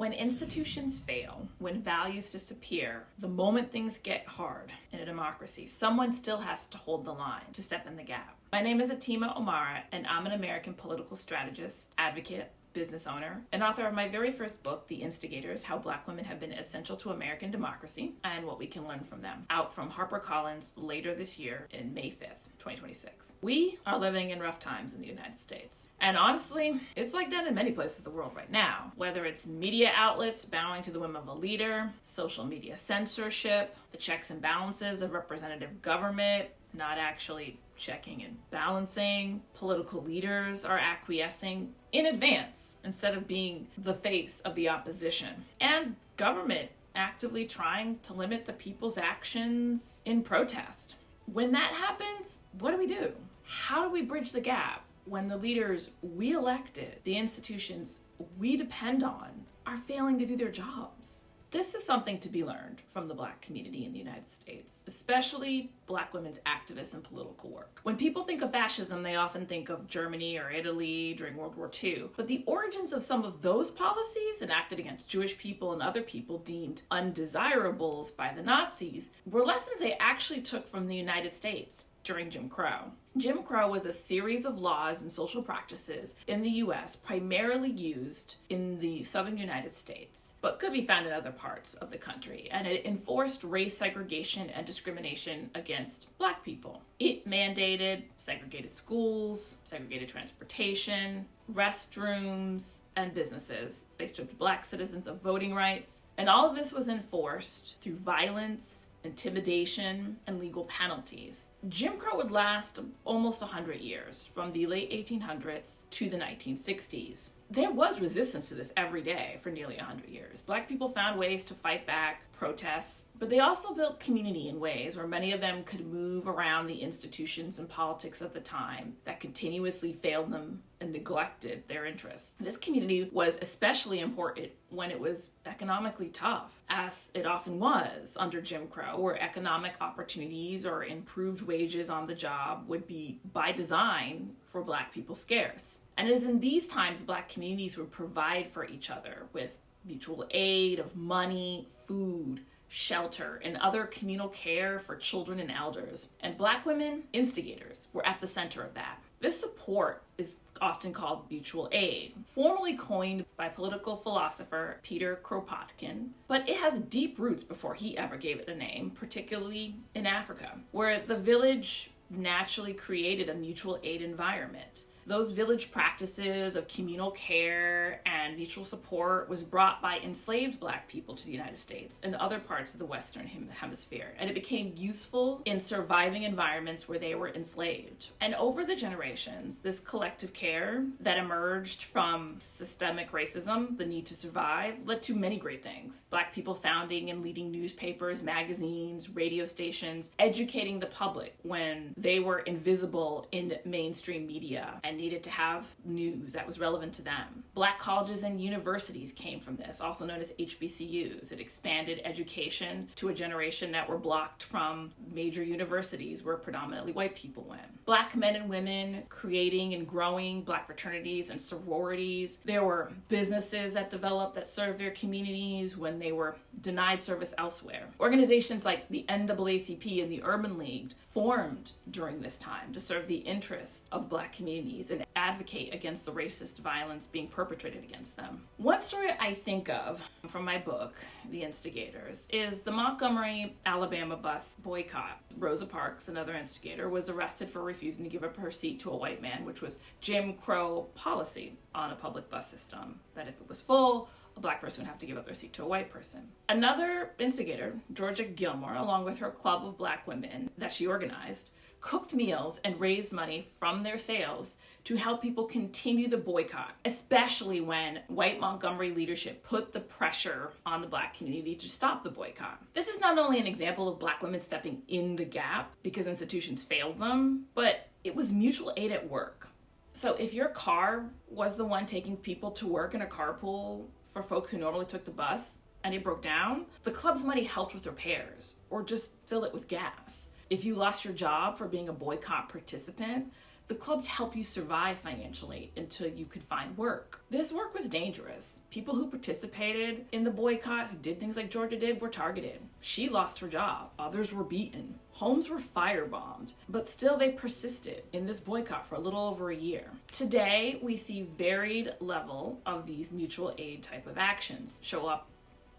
When institutions fail, when values disappear, the moment things get hard in a democracy, someone still has to hold the line, to step in the gap. My name is Atima Omara, and I'm an American political strategist, advocate, business owner, and author of my very first book, The Instigators, How Black Women Have Been Essential to American Democracy and What We Can Learn from Them, out from HarperCollins later this year in May 5th, 2026. We are living in rough times in the United States. And honestly, it's like that in many places of the world right now. Whether it's media outlets bowing to the whim of a leader, social media censorship, the checks and balances of representative government not actually checking and balancing, political leaders are acquiescing in advance instead of being the face of the opposition, and government actively trying to limit the people's actions in protest. When that happens, what do we do? How do we bridge the gap when the leaders we elected, the institutions we depend on, are failing to do their jobs? This is something to be learned from the Black community in the United States, especially Black women's activists and political work. When people think of fascism, they often think of Germany or Italy during World War II. But the origins of some of those policies enacted against Jewish people and other people deemed undesirables by the Nazis were lessons they actually took from the United States during Jim Crow. Jim Crow was a series of laws and social practices in the U.S. primarily used in the southern United States, but could be found in other parts of the country, and it enforced race segregation and discrimination against Black people. It mandated segregated schools, segregated transportation, restrooms, and businesses. They stripped Black citizens of voting rights, and all of this was enforced through violence, intimidation, and legal penalties. Jim Crow would last almost 100 years, from the late 1800s to the 1960s. There was resistance to this every day for nearly 100 years. Black people found ways to fight back, protest, but they also built community in ways where many of them could move around the institutions and politics of the time that continuously failed them and neglected their interests. This community was especially important when it was economically tough, as it often was under Jim Crow, where economic opportunities or improved wages on the job would be, by design, for Black people scarce. And it is in these times Black communities would provide for each other with mutual aid of money, food, shelter, and other communal care for children and elders. And Black women, instigators, were at the center of that. This support is often called mutual aid, formerly coined by political philosopher Peter Kropotkin, but it has deep roots before he ever gave it a name, particularly in Africa, where the village naturally created a mutual aid environment. Those village practices of communal care and mutual support was brought by enslaved Black people to the United States and other parts of the Western Hemisphere, and it became useful in surviving environments where they were enslaved. And over the generations, this collective care that emerged from systemic racism, the need to survive, led to many great things. Black people founding and leading newspapers, magazines, radio stations, educating the public when they were invisible in mainstream media and needed to have news that was relevant to them. Black colleges and universities came from this, also known as HBCUs. It expanded education to a generation that were blocked from major universities where predominantly white people went. Black men and women creating and growing Black fraternities and sororities. There were businesses that developed that served their communities when they were denied service elsewhere. Organizations like the NAACP and the Urban League formed during this time to serve the interests of Black communities and advocate against the racist violence being perpetrated against them. One story I think of from my book, The Instigators, is the Montgomery, Alabama bus boycott. Rosa Parks, another instigator, was arrested for refusing to give up her seat to a white man, which was Jim Crow policy on a public bus system, that if it was full, a Black person would have to give up their seat to a white person. Another instigator, Georgia Gilmore, along with her club of Black women that she organized, cooked meals and raised money from their sales to help people continue the boycott, especially when white Montgomery leadership put the pressure on the Black community to stop the boycott. This is not only an example of Black women stepping in the gap because institutions failed them, but it was mutual aid at work. So if your car was the one taking people to work in a carpool for folks who normally took the bus and it broke down, the club's money helped with repairs or just fill it with gas. If you lost your job for being a boycott participant, the club to help you survive financially until you could find work. This work was dangerous. People who participated in the boycott, who did things like Georgia did, were targeted. She lost her job. Others were beaten. Homes were firebombed, but still they persisted in this boycott for a little over a year. Today, we see varied level of these mutual aid type of actions show up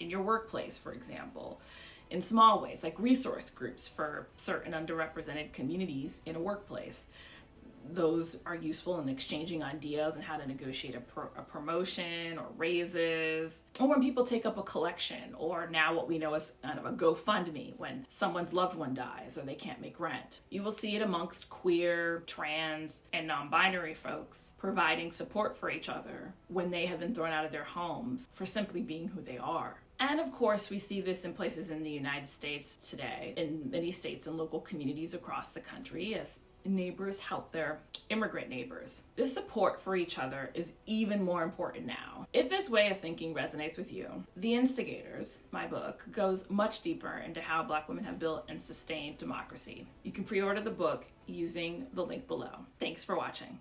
in your workplace, for example, in small ways, like resource groups for certain underrepresented communities in a workplace. Those are useful in exchanging ideas on how to negotiate a promotion or raises, or when people take up a collection, or now what we know as kind of a GoFundMe when someone's loved one dies or they can't make rent. You will see it amongst queer, trans, and non-binary folks providing support for each other when they have been thrown out of their homes for simply being who they are. And of course, we see this in places in the United States today, in many states and local communities across the country, as neighbors help their immigrant neighbors. This support for each other is even more important now. If this way of thinking resonates with you, The Instigators, my book, goes much deeper into how Black women have built and sustained democracy. You can pre-order the book using the link below. Thanks for watching.